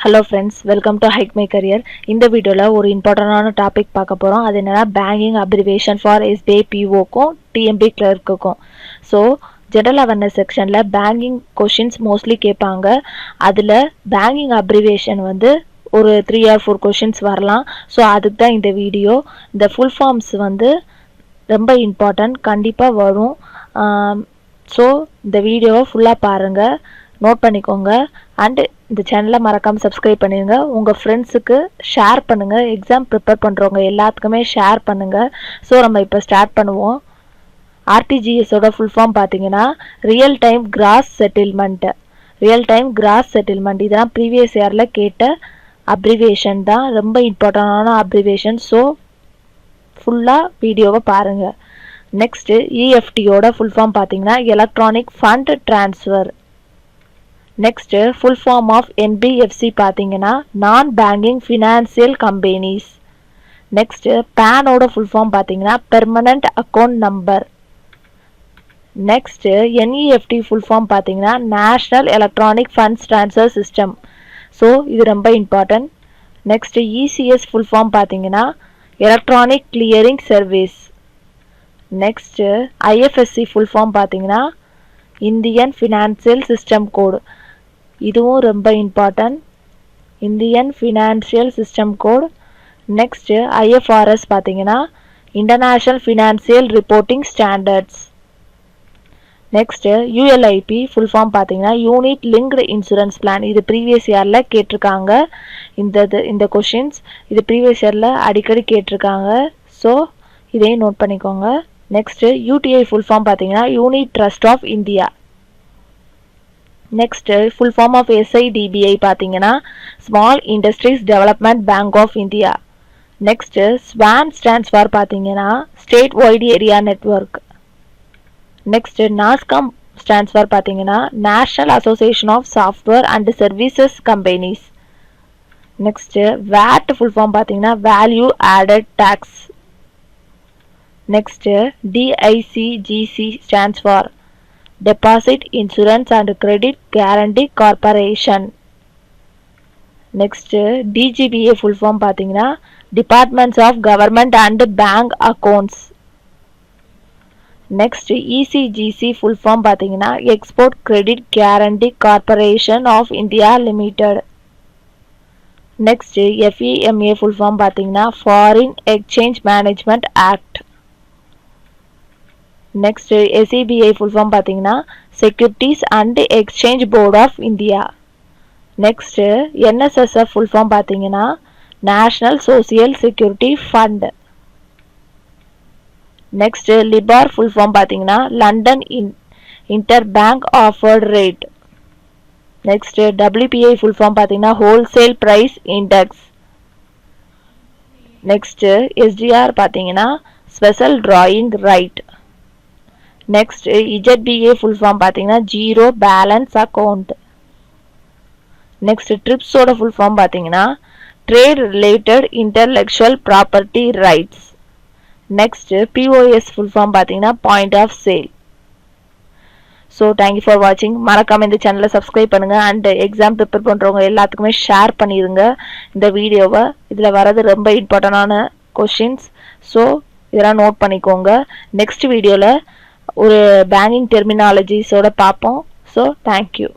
Hello friends, welcome to Hike My Career. இந்த வீடியோல ஒரு இம்பார்ட்டன்டான டாபிக் பார்க்க போறோம். அது என்னன்னா பேங்கிங் அப்ரிவேஷன் ஃபார் SBI POக்கும் TMB கிளர்க்குக்கும். ஸோ ஜெனரல் அவேர்னஸ் செக்ஷன்ல பேங்கிங் கொஷின்ஸ் மோஸ்ட்லி கேட்பாங்க. அதில் பேங்கிங் அப்ரிவேஷன் வந்து ஒரு 3 or 4 கொஷின்ஸ் வரலாம். ஸோ அதுக்கு தான் இந்த வீடியோ. இந்த ஃபுல் ஃபார்ம்ஸ் வந்து ரொம்ப இம்பார்ட்டன்ட், கண்டிப்பாக வரும். ஸோ இந்த வீடியோவை ஃபுல்லாக பாருங்கள், நோட் பண்ணிக்கோங்க. அண்டு இந்த சேனலை மறக்காமல் சப்ஸ்கிரைப் பண்ணிடுங்க. உங்கள் ஃப்ரெண்ட்ஸுக்கு ஷேர் பண்ணுங்கள். எக்ஸாம் ப்ரிப்பேர் பண்ணுறவங்க எல்லாத்துக்குமே ஷேர் பண்ணுங்கள். ஸோ நம்ம இப்போ ஸ்டார்ட் பண்ணுவோம். ஆர்டிஜிஎஸோட ஃபுல் ஃபார்ம் பார்த்தீங்கன்னா real time cross settlement. Real time cross settlement இதெல்லாம் ப்ரீவியஸ் இயரில் கேட்ட அப்ரிவேஷன் தான், ரொம்ப இம்பார்ட்டண்டான அப்ரிவேஷன். ஸோ ஃபுல்லாக வீடியோவை பாருங்கள். நெக்ஸ்ட்டு இஎஃப்டியோட ஃபுல் ஃபார்ம் பார்த்தீங்கன்னா electronic fund transfer. Next full form of NBFC பார்த்தீங்கன்னா non banking financial companies. Next பேனோட ஃபுல் ஃபார்ம் பார்த்தீங்கன்னா permanent account number. Next NEFT full form பார்த்தீங்கன்னா national electronic funds transfer system. So இது ரொம்ப important. Next ECS full form பார்த்தீங்கன்னா electronic clearing service. Next IFSC full form பார்த்தீங்கன்னா Indian financial system code. இதுவும் ரொம்ப important, Indian financial system code. Next IFRS பார்த்தீங்கன்னா international financial reporting standards. Next ULIP full form பார்த்தீங்கன்னா unit linked insurance plan. இது previous இயரில் கேட்டிருக்காங்க. இந்த questions இது ப்ரீவியஸ் இயரில் அடிக்கடி கேட்டிருக்காங்க. ஸோ இதையும் நோட் பண்ணிக்கோங்க. நெக்ஸ்ட்டு யூடிஐ ஃபுல் ஃபார்ம் பார்த்தீங்கன்னா unit trust of India. Next full form of SIDBI பார்த்தீங்கன்னா small industries development bank of India. Next ஸ்வான் ஸ்டாண்ட்ஸ் ஃபார் பார்த்தீங்கன்னா state wide area network. Next NASSCOM stands for பார்த்தீங்கன்னா national association of software and services companies. Next VAT full form பார்த்தீங்கன்னா value added tax. Next DICGC stands for Deposit Insurance and Credit Guarantee Corporation. Next DGBA full form பார்த்தீங்கன்னா Departments of Government and Bank Accounts. Next ECGC full form பார்த்தீங்கன்னா Export Credit Guarantee Corporation of India Limited. Next FEMA full form பார்த்தீங்கன்னா Foreign Exchange Management Act. Next SEBI full form பார்த்தீங்கன்னா securities and exchange board of India. Next NSSF full form பார்த்தீங்கன்னா national social security fund. Next LIBOR full form பார்த்தீங்கன்னா London inter bank offered rate. Next WPI full form பார்த்தீங்கன்னா wholesale price index. Next SDR பார்த்தீங்கன்னா special drawing right. Next ZBA full form பார்த்தீங்கன்னா zero balance account. Next ட்ரிப்ஸோட full form பார்த்தீங்கன்னா trade related intellectual property rights. Next POS full form பார்த்தீங்கன்னா point of sale. So thank you for வாட்சிங். மறக்காமல் இந்த சேனலை subscribe பண்ணுங்கள் அண்ட் எக்ஸாம் ப்ரிப்பேர் பண்ணுறவங்க எல்லாத்துக்குமே ஷேர் பண்ணிடுங்க இந்த வீடியோவை. இதில் வரது ரொம்ப இம்பார்ட்டண்டான கொஷின்ஸ். ஸோ இதெல்லாம் நோட் பண்ணிக்கோங்க. நெக்ஸ்ட் வீடியோவில் ஒரு பேங்கிங் டெர்மினாலஜிஸோட பார்ப்போம். So thank you.